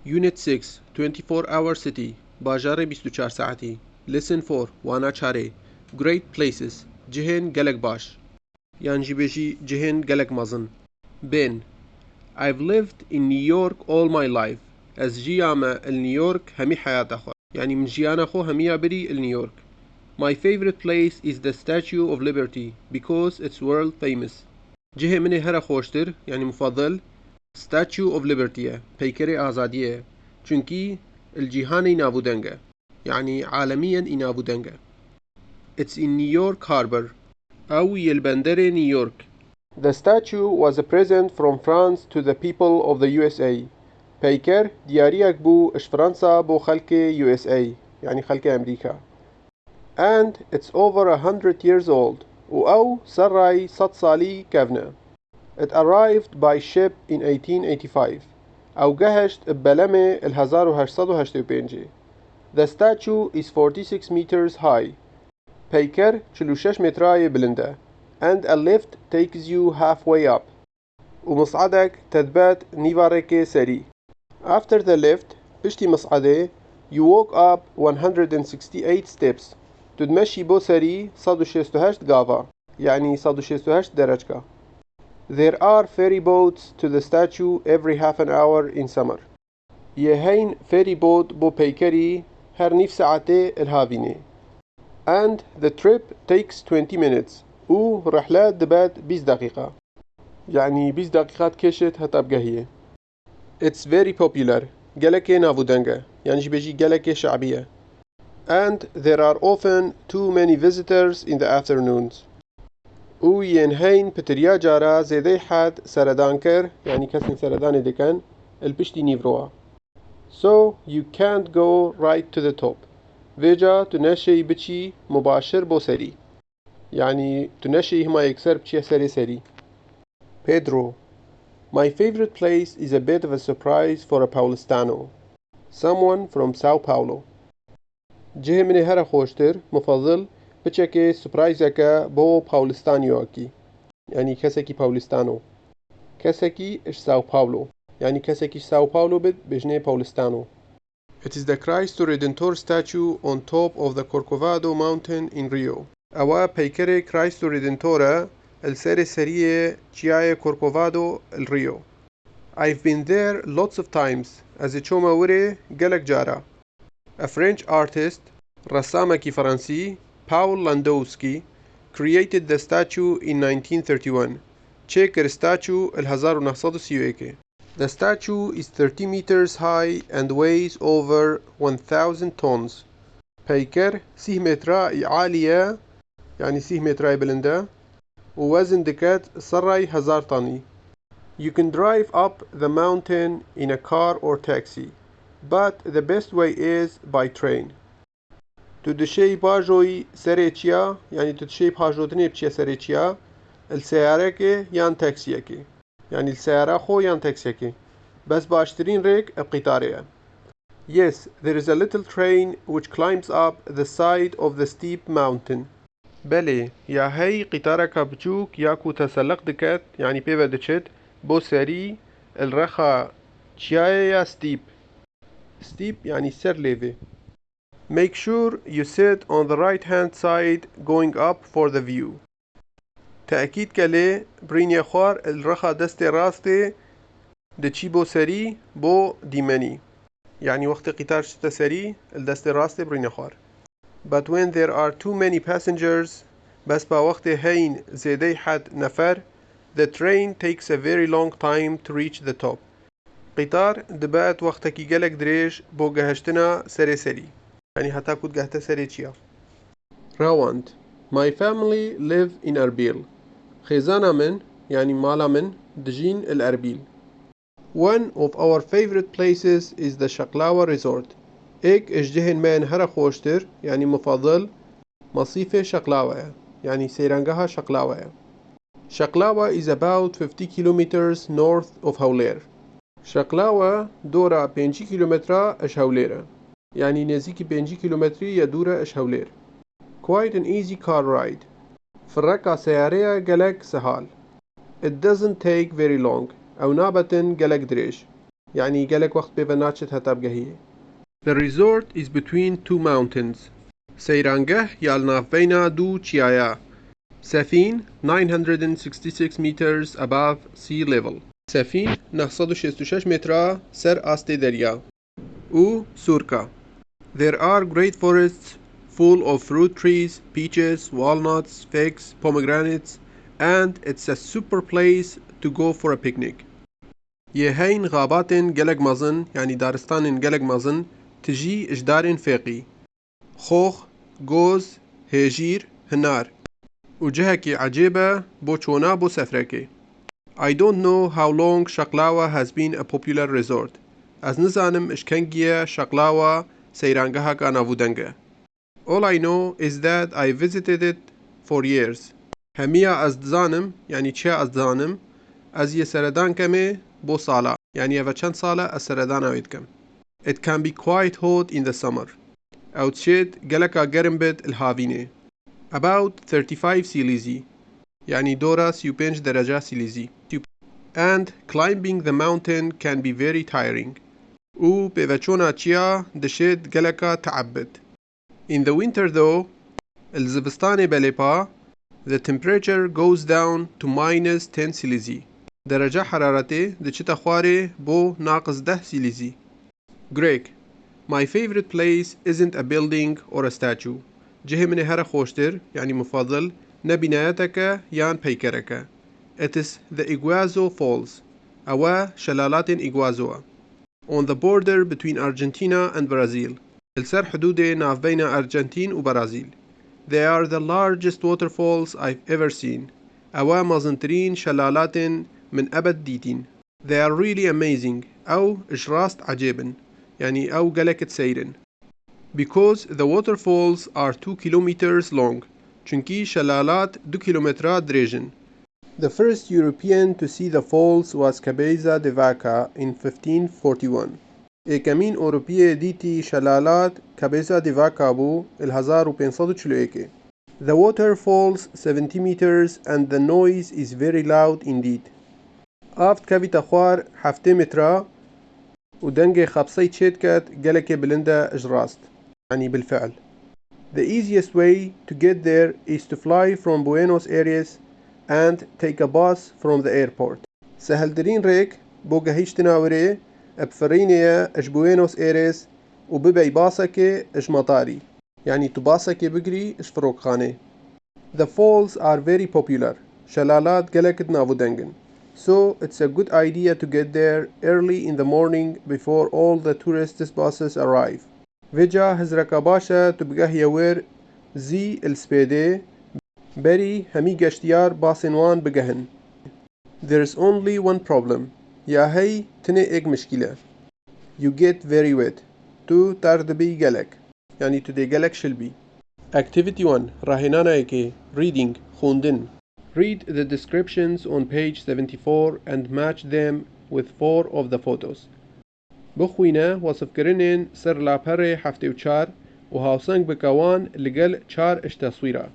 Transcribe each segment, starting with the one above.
Unit 6 24-hour city باجار 24 ساعتی Listen 4 وانا چاره Great places جهن گلک باش یان جی بجی جهن گلک مزن بين I've lived in New York all my life از جياما النيويورك همي حياة أخو يعني من جيانا خو همي بري النيويورك My favorite place is the Statue of Liberty because it's world famous جهه مني هرا خوشتر يعني مفضل Statue of Liberty پیکر آزادیه چونکی الجهانی نابودنگه يعني عالميا نابودنگه It's in New York Harbor أو يلبندر نيويورك The statue was a present from France to the people of the USA پیکر دیاریک بو اش فرنسا بو خلق USA يعني خلق أمريكا And it's over 100 years old أو سراي 100 سالي كفنا It arrived by ship in 1885 أو جهشت بلمة 1885 The statue is 46 meters high پیکر 46 متراي بلنده and a lift takes you halfway up ومصعدك تثبت نيفارك سري After the lift بشتي مصعده you walk up 168 steps تدمشي بو سري 168 غافا يعني 168 درجة There are ferry boats to the statue every half an hour in summer. يهين ferry boat بو بيكري هر نيف ساعته الهافيني. And the trip takes 20 minutes. رحلات دبات 20 دقيقة. يعني 20 دقيقة كشت هتبقى هي. It's very popular. جلكة نافودنجا. يعني بيجي جلكة شعبية. And there are often too many visitors in the afternoons. ينهين بتريا جارا زيدي حد سردانكر يعني كسن سردان دكان البشتي نيفروا So you can't go right to the top فيجا تنشي بشي مباشر بو سري يعني تنشي هما يكسر بشي سري سري Pedro My favorite place is a bit of a surprise for a Paulistano Someone from Sao Paulo جه مني هرا خوشتر مفضل بچه سپرایزکه بو پاولستانیوکی یعنی کسی که پاولستانو کسی که اش ساو پاولو یعنی کسی که ساو پاولو بد بجنه پاولستانو It is the Cristo Redentor statue on top of the Corcovado mountain in Rio اوا پیکر Cristo Redentor السر سریه چیای کورکوفادو الريو I've been there lots of times از چوما وره گلک جارا A French artist رسامکی فرانسی Paul Landowski created the statue in 1931. Checker statue 1931. The statue is 30 meters high and weighs over 1,000 tons. پیکر 3 متر عالية يعني 3 متر بلنده ووزن دكات سراي 1000 طني. You can drive up the mountain in a car or taxi, but the best way is by train. تدشي باجوي سريتشيا يعني تدشي باجودني بشي سريتشيا السيارة يان تاكسيكي يعني السيارة خو يان تاكسيكي بس باشترين ريك بقطارية Yes, there is a little train which climbs up the side of the steep mountain بلي يا هي قطارك بجوك ياكو تسلق دكت يعني بيبا دشت بو سري الرخا تشيايا steep يعني سر ليفي Make sure you sit on the right hand side going up for the view. تأكيد كلي برينيا خوار الرخا دستي راستي دچي بو سري بو ديماني يعني وقت قطار شتا سري الدستي راستي برينيا خوار But when there are too many passengers بس با وقت هين زيدي حد نفر the train takes a very long time to reach the top. قطار دبات وقتكي جلك دريج بو جهشتنا سري يعني حتى كنت جهتا سريتشيا راوند My family live in Erbil خزانة من يعني مالا من دجين الأربيل One of our favorite places is the Shaklawa Resort إيك إجدهن من هرا خوشتر يعني مفضل مصيفة شقلاوة يعني سيرانجها شقلاوة Shaklawa is about 50 kilometers north of Hawler شقلاوة دورة 5 كيلومتر اش هوليرة يعني نزيكي 5 كيلومتري يدورة اش هولير Quite an easy car ride فرقة سيارية جلك سهال It doesn't take very long أو نابتن جلك دريش يعني gelek وقت بيبا ناتشت هتا بگهيه. The resort is between two mountains. سيرانگه يال ناف بينا دو چيايا. سفين 966 meters above sea level. سفين 966 مترا سر آستي دريا. او سوركا. There are great forests full of fruit trees, peaches, walnuts, figs, pomegranates, and it's a super place to go for a picnic. يهين غاباتن gelek مزن يعني دارستانن gelek مزن تجي اجدارن فيقي. خوخ، جوز، هجير، هنار. وجهكي عجيبة بو چونا بو سفركي. I don't know how long Shaklawa has been a popular resort. از نزانم اشکنگیه شقلاوه سیرانگه کا نابودنگه. All I know is that I visited it for years. همية از دزانم يعني چه از دزانم از یه سردان کمه بو سالا يعني یه چند ساله از سردان اوید کم. It can be quite hot in the summer. او تشید گلکا گرم بد الهاوینه. About 35 سيليزي يعني دورة 35 درجة سيليزي. And climbing the mountain can be very tiring. و بيفچونا چيا دشید گلکا تعبد. In the winter though, الزبستان بليبا, the temperature goes down to minus 10 سيليزي. درجة حرارته دچتا خواري بو ناقص 10 سيليزي. Greg, my favorite place isn't a building or a statue. جهة من هر خوشتر يعني مفضل نبنايتك يان بيكرك. It is the Iguazu Falls. أوا شلالات إيغوازوا. On the border between Argentina and Brazil. السر حدود ناف بين أرجنتين وبرازيل. They are the largest waterfalls I've ever seen. أوا مازنترين شلالات من أبد ديتين. They are really amazing. أو إجراست عجيبا. يعني أو قلكت سيرن. Because the waterfalls are 2 kilometers long. چونكي شلالات 2 كيلومترات دريجن. The first European to see the falls was Cabeza de Vaca in 1541. كمين أوروبية ديتي شلالات Cabeza de Vaca بو 1541. The water falls 70 meters and the noise is very loud indeed. آفت كافي تخوار 7 مترا ودنجي خبصي تشيتكت جلكي بلندا إجراست يعني بالفعل. The easiest way to get there is to fly from Buenos Aires and take a bus from the airport. سهل درين ريك بوغا هيش تناوري بفرينيا اش بوينوس ايريس وببي باسكي اش مطاري يعني تباسكي بقري اش فروقخاني. The falls are very popular. شلالات قلقت نافودنجن. So it's a good idea to get there early in the morning before all the tourist buses arrive. فيجا هزركا باشا تبقى يوير زي السبيدي بري همي قشتيار باسنوان بقهن. There's only one problem. يا هي تني ايك مشكلة. You get very wet. تو تردبي قلق. يعني تدي قلق شلبي. Activity 1. راهنانا ايكي. Reading. خوندن. Read the descriptions on page 74 and match them with 4 of the photos. بخوينا وصف كرنين سر لابهري حفتي وچار وهاوسنگ بكوان لقل چار اش تصويرا.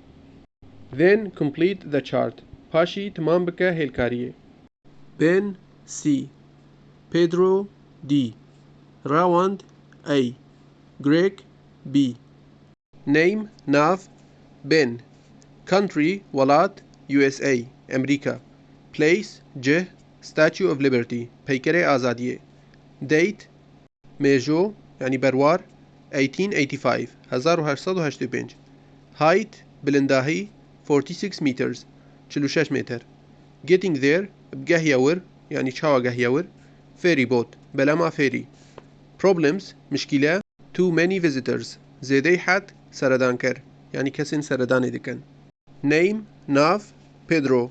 Then complete the chart. پاشي تمام بك هالكارية. Ben C. Pedro D. Rawand A. Greg B. Name Nav Ben. Country ولات USA أمريكا. Place J. Statue of Liberty پیکر آزادیه. Date ميجو يعني بروار 1885 1885. Height بلنداهي 46 meters 46 متر. Getting there بقهيور يعني چاوا قهيور. Ferry boat بلما فيري. Problems مشكلة too many visitors زيدي حد سردانكر يعني كسن سردان دكن. Name ناف Pedro.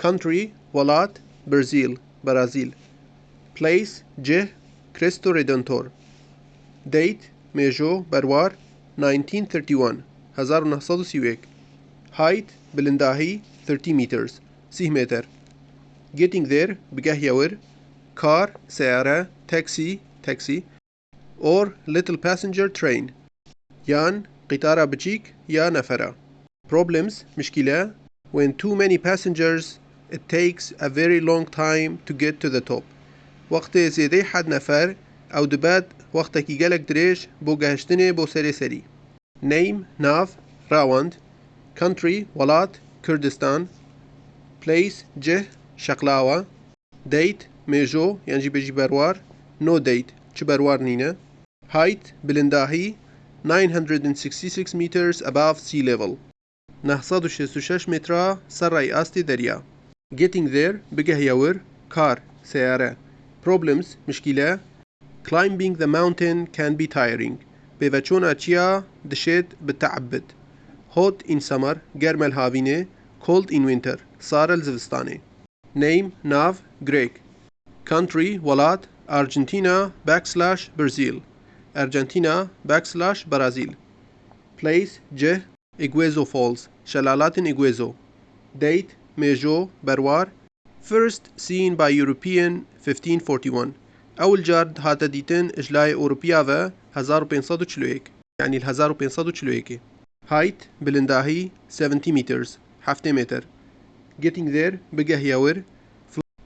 Country ولات برازيل. Place جه Cristo Redentor. Date ميجو بروار 1931 1931. Height بلنداهي 30 meters 30 متر. Getting there بقهيور car سيارة taxi or little passenger train يان قطارة بچيك يا نفرة. Problems مشكلة when too many passengers it takes a very long time to get to the top. وقتی زیدەی حەد نەفەر ئەو دەبێت وەختێکی گەلێک درێژ بۆ گەهشتنێ بۆ سەرێسەری. نەیم ناو ڕاوەند، country وڵات کوردستان، place جه شەقلاوە، date مێژۆ یانجی بەژی بەروار no date چ بەروار نینە، height بلنداهی 966 meters above sea level 966 مترا سەر ڕای ئاستی دەریا. getting there بگەهیەور کار سیارە. problems مشکلە climbing the mountain can be tiring بێڤەچۆنا چیا دشێت بتەعبد. hot in summer گەرمە هاوینێ cold in winter سارە زستانێ. name ناو Greek country وڵات Argentina backslash Brazil Argentina backslash Brazil place جه Iguazu Falls شەلالاتن Iguazu date مێژۆ بەروار first seen by European 1541 أول جار هاتە دیتن إجلای أوروبیاوە 1541 يعني 1541 height بلنداهی 70 meters 7 متر getting there بگەهیەور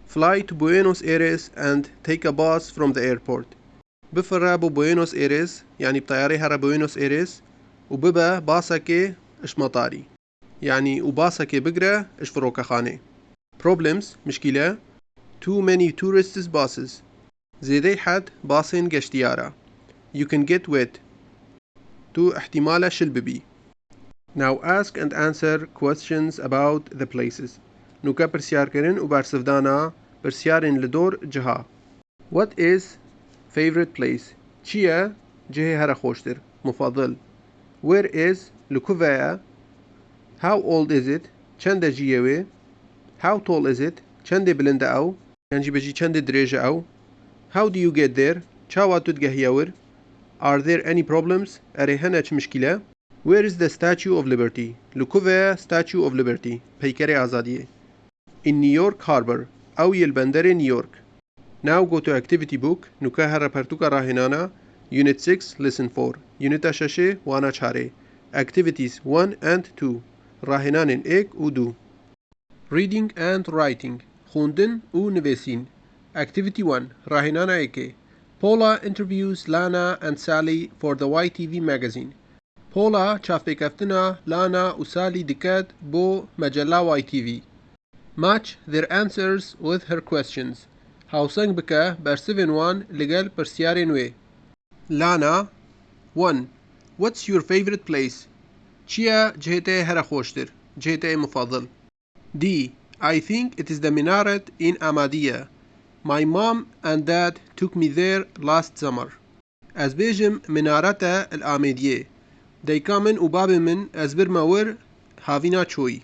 fly to Buenos Aires and take a bus from the airport بفرە بۆ Buenos Aires يعني بطيارەی هەرە Buenos Aires و ببە باسەکێ اش مطاری يعني و باسەکێ بگرە اش فڕۆکەخانێ. problems مشکلە too many tourists buses زێدەی حەد باسên گەشتیارە. you can get wet تو احتیمالە شل ببی. now ask and answer questions about the places نوکە پرسیارکردن و بەرسەفدانە پرسیارن لەدۆر جها. what is favorite place چیە جهێ هەرە خۆشتر مفضل. where is لکوڤەیە. how old is it چەندە ژیەوێ. how tall is it چەندێ بلندە ئەو یانجی بەژی چەندێ درێژە ئەو. how do you get there چاوا توت گەهیەور. are there any problems ئەرێ هەنە چ مشکلە. where is the statue of liberty لکوڤەیە statue of liberty پەیکەرێ ئازادیە. in New York harbor ئەو یلبەندەرێ نیویۆرک. now go to activity book نوکە هەرە پەرتوکە ڕاهێنانە unit 6 lesson 4 unit 6 وانە چارێ activities 1 and 2 ڕاهێنانên 1 و 2 reading and writing خوندن و نوێسین. activity 1 ڕاهێنانە 1 Paula interviews Lana and Sally for the YTV magazine. Paula چاوپێکەفتنە لانا و سالی دکات بۆ مەجەلا YTV. match their answers with her questions هاوسەنگ بکە بەرسڤێن وان لەگەڵ پرسیارێن وێ. لانا 1 what's your favorite place چیە جهێتەیە هەرە خۆشتر جهێتەیە مفضل. D I think it is the minaret in Ahmadiyya. My mom and dad took me there last summer. Ez bêjim minareta el-Ahmediyê. Dayka min û babê min ez birme wir havîna çoyî.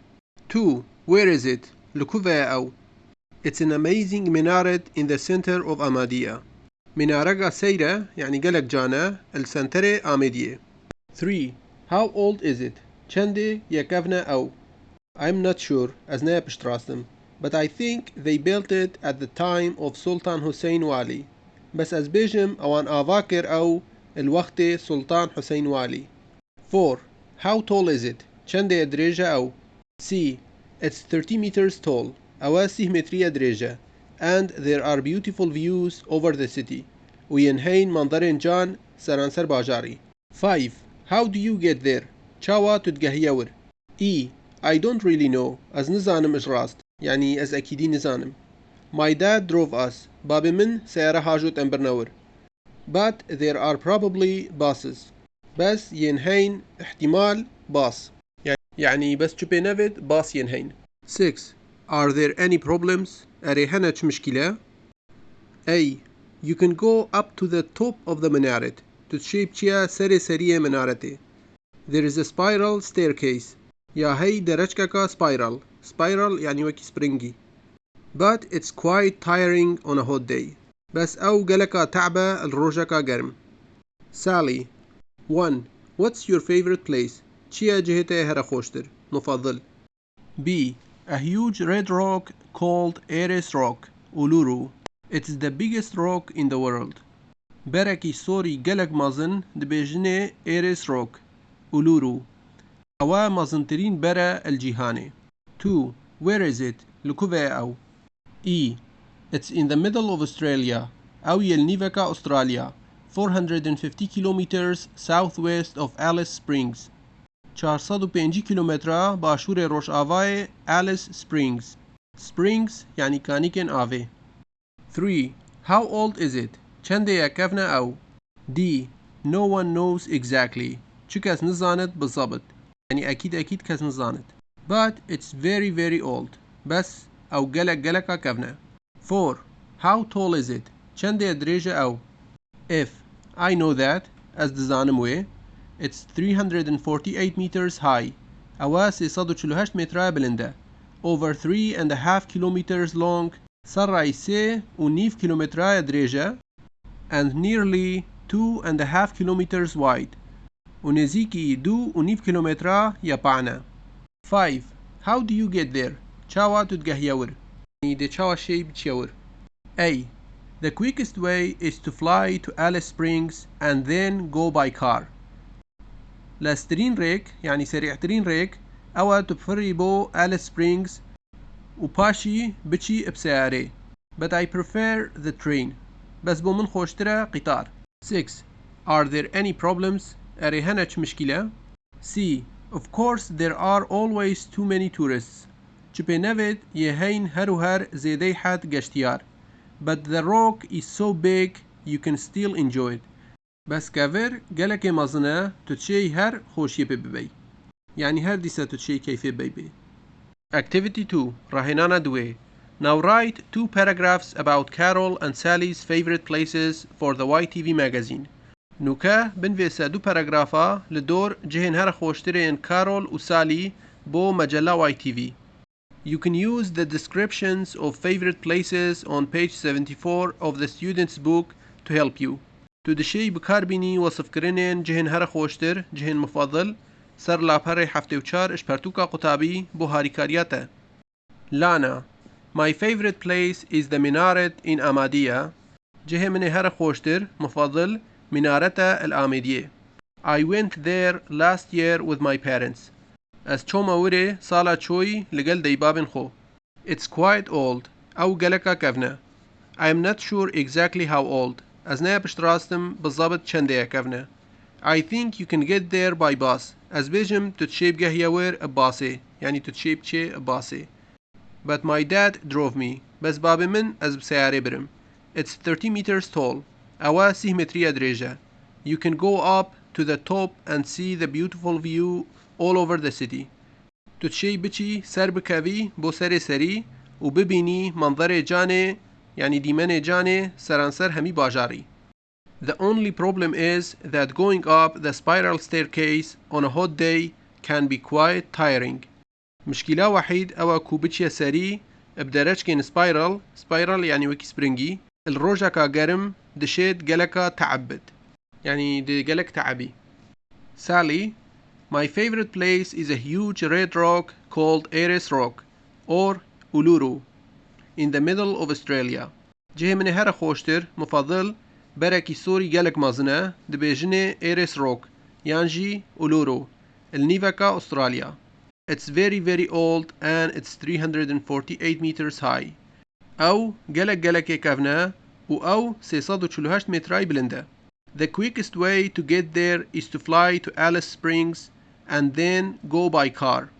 2 where is it li ku ve ye ew. It's an amazing minaret in the center of Ahmadiyya. Minarega seyre yani gelek cane el senterê Ahmediyê. 3 how old is it çendê yekevne ew. I'm not sure ez neye piştrastim. But I think they built it at the time of Sultan Hussein Wali. Bes ez bêjim ewan ava kir ew il wextê Sultan Hussein Wali. 4 how tall is it çendê ye dirêj e ew. C it's 30 meters tall. Ew 30 metrî ye dirêj e. And there are beautiful views over the city. û yên heyên manzerên can seranser bajarî. 5 how do you get there çawa tu digehiye wir. E I don't really know. Ez nizanim ji rast. Yani ez ekîdî nizanim. My dad drove us. Babê min seyara hajot em birne wir. But there are probably buses. Bes yên heyn ihtimal bas. Yani bes çi pê nevêt bas yên heyn. 6 are there any problems? Erê hene çi mişkîle? A you can go up to the top of the minaret. Tu dişê biçiye serê seriyê minaretê. There is a spiral staircase. Ya hey dereçkeka spiral. Spiral yani wekî springy. But it's quite tiring on a hot day. Bes ew geleka teዕbe el rojeka germ. Sally 1 what's your favorite place çiye cihêtê here xweştir mufadil. B a huge red rock called Ares Rock Uluru. It is the biggest rock in the world. Berekî sorî gelek mezin dibêjinê Ares Rock Uluru. Ewa mezintirîn bere el cîhanê. 2 where is it li ku ve ye ew. E It's in the middle of Australia أو يلنيفكا أستراليا 450 kilometers southwest of Alice Springs 450 كيلومتر باشور روشآوای Alice Springs. Springs يعني كانيكن آوي. 3. How old is it? چنده يكفنا أو D. No one knows exactly. چو كس نزاند بالضبط يعني أكيد كس نزاند. But it's very very old. بس أو قلق كفنا. 4. How tall is it? چنده درجة أو F. I know that as دزانم وي. It's 348 meters high. أوا 348 متر بلنده. Over 3.5 kilometers long. سرعي 3.5 كيلومتر درجة. And nearly 2.5 kilometers wide. ونزيكي 2.5 كيلومتر يبعنا. 5. How do you get there? چاوا تتجهيور. يعني دي چاوا شي بتشيور. A. The quickest way is to fly to Alice Springs and then go by car. لسترين ريك يعني سريعترين ريك أو تبفري بو Alice Springs وباشي بشي بسيارة. But I prefer the train. بس بو من خوشترا قطار. 6. Are there any problems? أريهنش مشكلة؟ C. Of course there are always too many tourists. چپه نوید يهين هر زيدي حد گشتيار. But the rock is so big you can still enjoy it. بس كافر قالك مازنه تتشي هر خوشي ببي. يعني هر ديسا تتشي كيف ببي. Activity 2. راهنانا دوي. Now write 2 paragraphs about Carol and Sally's favorite places for the YTV magazine. نوكا بنفيسا 2 باراغرافا لدور جهن هر خوشترين كارول وسالي بو مجلة YTV. You can use the descriptions of favorite places on page 74 of the student's book to help you. تدشي بكاربيني وصف كرينين جهن هر خوشتر جهن مفضل سر لابهر حفتي وچار اشپرتوكا قطابي بو هاريكارياتا. لانا. My favorite place is the minaret in Ahmadiyya. جهن من هر خوشتر مفضل منارتا الآمدية. I went there last year with my parents. از چوما وره سالا چوي لقل ديبابن خو. It's quite old. أو قلقا كفنا. I am not sure exactly how old. از نيا بشتراستم بالضبط چنده كفنا. I think you can get there by bus. از بيجم تتشيب جهيور باسي. يعني تتشيب چه باسي. But my dad drove me. بس بابي من از بسياري برم. It's 30 meters tall. أوا 6 مترية درجة. You can go up to the top and see the beautiful view all over the city. تتشي بچي سر بكوي بو سر سري وببيني منظر جاني يعني ديمن جاني سرانسر همي باجاري. The only problem is that going up the spiral staircase on a hot day can be quite tiring. مشكلة وحيد أو كوبتشي سري بدرجة spiral يعني وكي سبرينجي الروجا كاقرم دشيت قلقا تعبد يعني دي قلق تعبي. Sally. My favorite place is a huge red rock called Ayers Rock or Uluru in the middle of Australia. جه من هر خوشتر مفضل بركي سوري قلق مازنه دبيجنه Ayers Rock يانجي Uluru النيفكا أستراليا. It's very very old and it's 348 meters high. أو قلق كافنا أو 348 متراي بلنده. The quickest way to get there is to fly to Alice Springs and then go by car.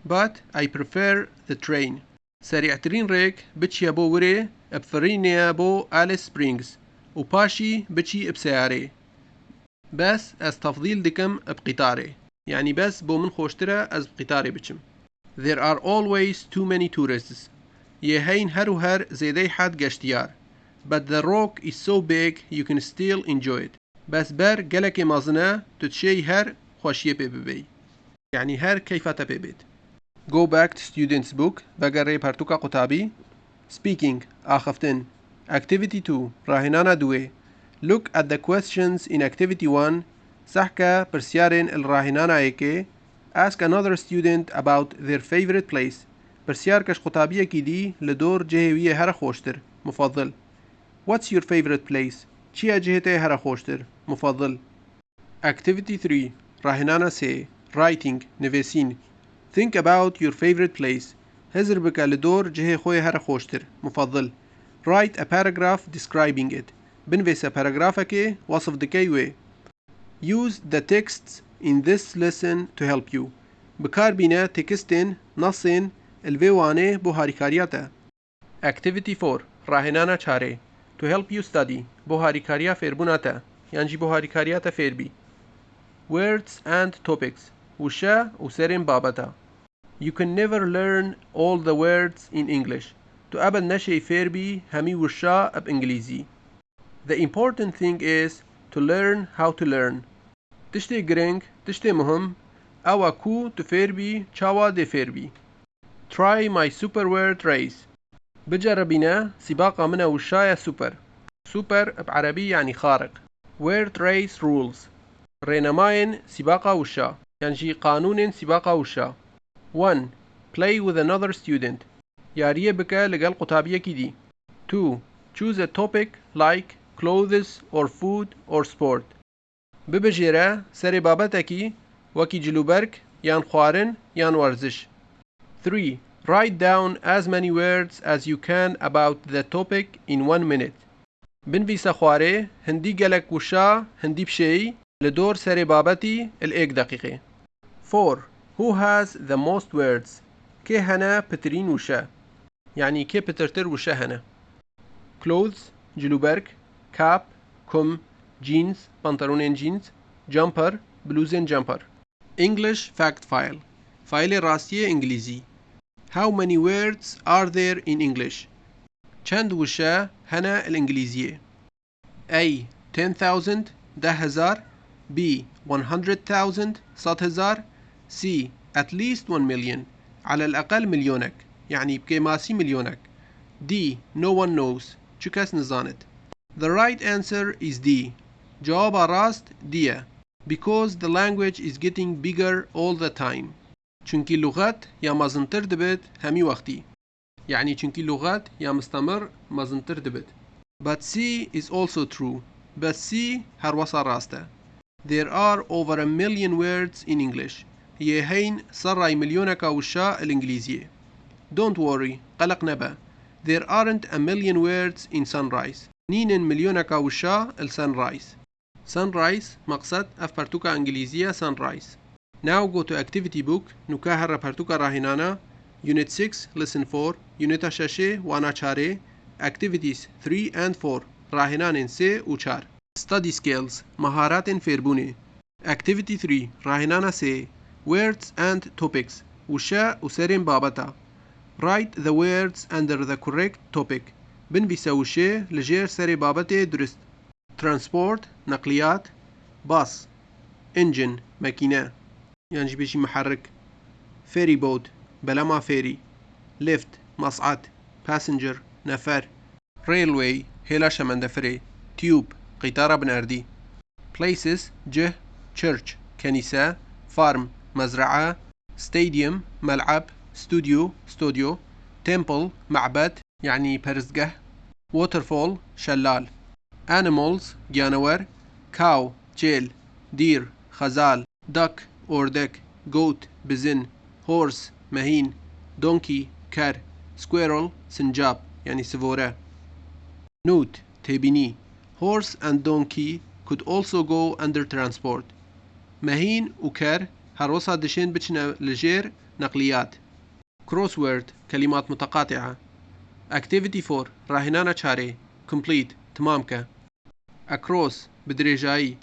But I prefer the train. سريعترين ريك بتشي بو وري بفرينيا بو Alice Springs وباشي بتشي بسياري. بس از تفضيل دكم بقطاري. يعني بس بو من خوشترة از بقطاري بچم. There are always too many tourists. يهين هر زيدي حد گشتيار. But the rock is so big you can still enjoy it. بس بر قلق مازنه تتشي هر خوشيه ببي. يعني هر كيفاته ببيت. Go back to student's book. بقري پرتوكا قطابي. Speaking. آخفتن. Activity 2. راهنانا دوي. Look at the questions in activity 1. سحكا برسيارين الراهنانا ايكي. Ask another student about their favorite place. برسيار كش قطابية كيدي لدور جهوية هر خوشتر. مفضل. What's your favorite place? چيا جهته هر خوشتر. مفضل. Activity 3. راهنانا سي. Writing. نويسين. Think about your favorite place. هزر بك لدور جهة خوي هر خوشتر. مفضل. Write a paragraph describing it. بنویسە پاراگرافەکێ وەصف دکەی وێ. Use the texts in this lesson to help you. بکاربینە تێکستên نەسên الوێ وانێ بۆ هاریکاریاتە. Activity 4 ڕاهێنانە چارێ. To help you study بۆ هاریکاریە فێربووناتە یانجی بۆ هاریکاریاتە فێربی. Words and topics وشە و سەرێن بابەتە. You can never learn all the words in English. تو ئەبد نەشەی فێربی هەمی وشە ئەب ئینگلیزی. The important thing is to learn how to learn. تشتێ گرنگ تشتێ مهم ئەوە کو تو فێربی چاوا دێ فێربی. Try my super word race. بجربينا سباق من وشاية سوبر. سوبر بعربي يعني خارق. Word race rules. رينماين سباق وشا يعني قانون سباق وشا. 1. Play with another student. ياريه بك لقل قطابية كدي. 2. Choose a topic like clothes or food or sport. ببجيرا سري بابتكي وكي جلوبرك يان خوارن يان ورزش. 3. Write down as many words as you can about the topic in 1 minute. بنفيسا خواري هندي قلق وشا هندي بشي لدور سري بابتي الإيك دقيقة. 4. Who has the most words? كي هنا بترين وشا يعني كي بترتر وشا هنا. Clothes جلوبرك cap كم jeans بنطلونين jeans jumper بلوزين jumper. English fact file فايل راستية إنجليزي. How many words are there in English? چند وشا هنا الإنجليزية. A. 10,000 10,000 B. 100,000 100,000 C. At least 1 million على الأقل مليونك يعني بكماسي مليونك. D. No one knows چكس نزانت. The right answer is D. جواب راست D. Because the language is getting bigger all the time. چونكي اللغات يا مازنتر دبت همي وقتي يعني چونكي اللغات يا مستمر مازنتر دبت. But C is also true. But C هر وصا راسته. There are over 1 million words in English. هي هين صراي مليونك وشا الإنجليزية. Don't worry قلق نبا. There aren't 1 million words in sunrise. نين مليونك وشا السنرايز. Sunrise مقصد أفبرتوكا إنجليزية sunrise. Now go to activity book نكاهر رپرتوكا راهنانا Unit 6 Lesson 4 Unit 6 وانا چاره Activities 3 and 4 راهنان 3 و 4 Study skills مهارات فێربوونێ. Activity 3 راهنانا 3 Words and topics وشا و سرين بابتا. Write the words under the correct topic. بنفيسا وشي لجير سري بابتي درست. Transport نقليات باص engine ماكينة يعني بيجي محرك. ferry boat بلما فيري. lift مصعد passenger نفر. railway هلا شمندفري. tube قطارة بناردي. places جه church كنيسة. farm مزرعة. stadium ملعب. studio temple معبد يعني برزقه. waterfall شلال. animals جانور. cow جيل. deer خزال. duck أوردك. goat بزن. horse مهين. donkey كر. squirrel سنجاب يعني سفورة. note تبيني horse and donkey could also go under transport. مهين وكر هروسا دشين بچنا لجير نقليات. crossword كلمات متقاطعة. activity 4 راهنانا چاره complete تمامك. across بدرجاي.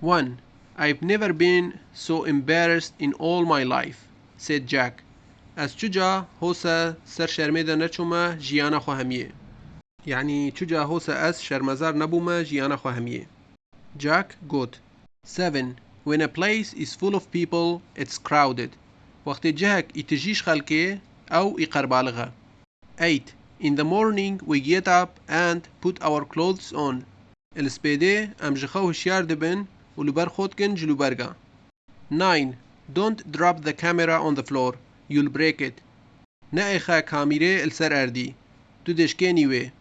1. I've never been so embarrassed in all my life said Jack. از چجا هوسا سر شرميدا نچوما جيانا خواهميه يعني چجا هوسا از شرمزار نبوما جيانا خواهميه. Jack قوت. 7. When a place is full of people it's crowded. وقت جهك يتجيش خلكي أو يقربالغها. 8. In the morning we get up and put our clothes on. السبيدي أم جخو هشيار دبن ولبر خودكن جلو برغا. 9. Don't drop the camera on the floor. You'll break it. نأخا كاميري السر أردي. تدشكيني وي.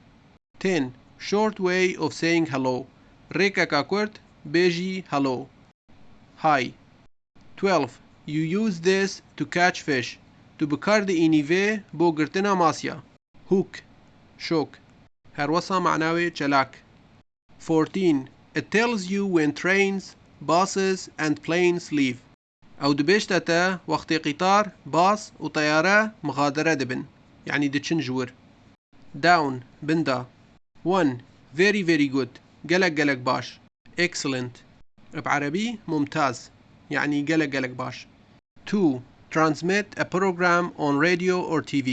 10. Short way of saying hello. ريكا كاكورت بيجي hello. Hi. 12. You use this to catch fish. To بكار دي إنيفي بو گرتنا ماسيا. Hook. شوك. هەروەسا معناوێ چەلاک. 14. It tells you when trains, buses and planes leave. ئەو دبێشتەتە وەختێ قیتار، باس و طیارە مغادرە دەبن، یعنی دەچن ژوور. Down بندا. 1. Very very good. گەلک باش. Excellent. بعربي ممتاز، يعني قلق باش. 2. Transmit a program on radio or TV.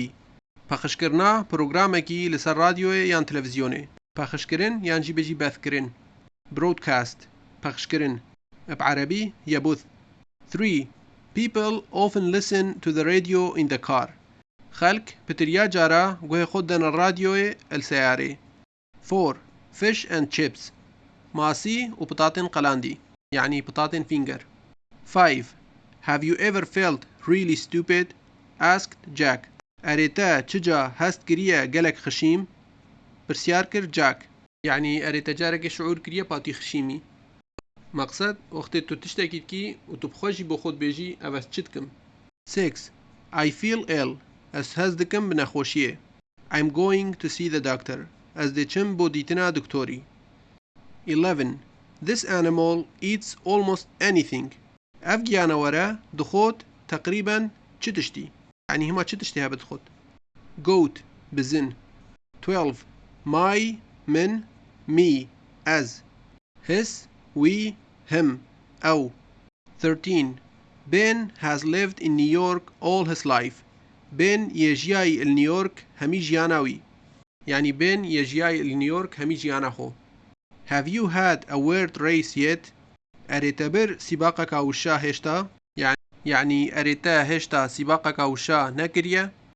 پخشکرنا پروگرامێکی لەسەر رادیۆیە یان تەلەڤیزیۆنێ. پخشکردن یان جی بەجی بەثکردن. Broadcast پخشکردن. بعربي يبث. 3. People often listen to the radio in the car. خلق بتريا جارا گوه خود دن الراديو السياري. 4. Fish and chips. ماسي وبطاطن قلاندي، يعني بطاطن فينجر. 5. Have you ever felt really stupid? asked Jack. أريتا چجا هست كريا قلق خشيم؟ برسيار كر جاك، يعني أريتا جارك شعور كريا باتي خشيمي. مقصد وقت تو تشتكي كي وتبخوشي بخود بيجي أبس چتكم. 6. I feel ill. أس هزدكم بنخوشيه. I'm going to see the doctor. أس دي چم بو ديتنا دكتوري. 11. This animal eats almost anything. أفجيانا ورا دخوت تقريبا چتشتي، يعني هما چتشتي ها بدخوت. Goat بزن. 12. My من me as his we him أو. 13. Ben has lived in New York all his life. Ben يجياي نيويورك همي جياناوي، يعني Ben يجياي نيويورك همي جياناخو. Have you had a word race yet? أريتبر سباقك وشا هشتا، يعني أريتا هشتا سباقك وشا نكريا.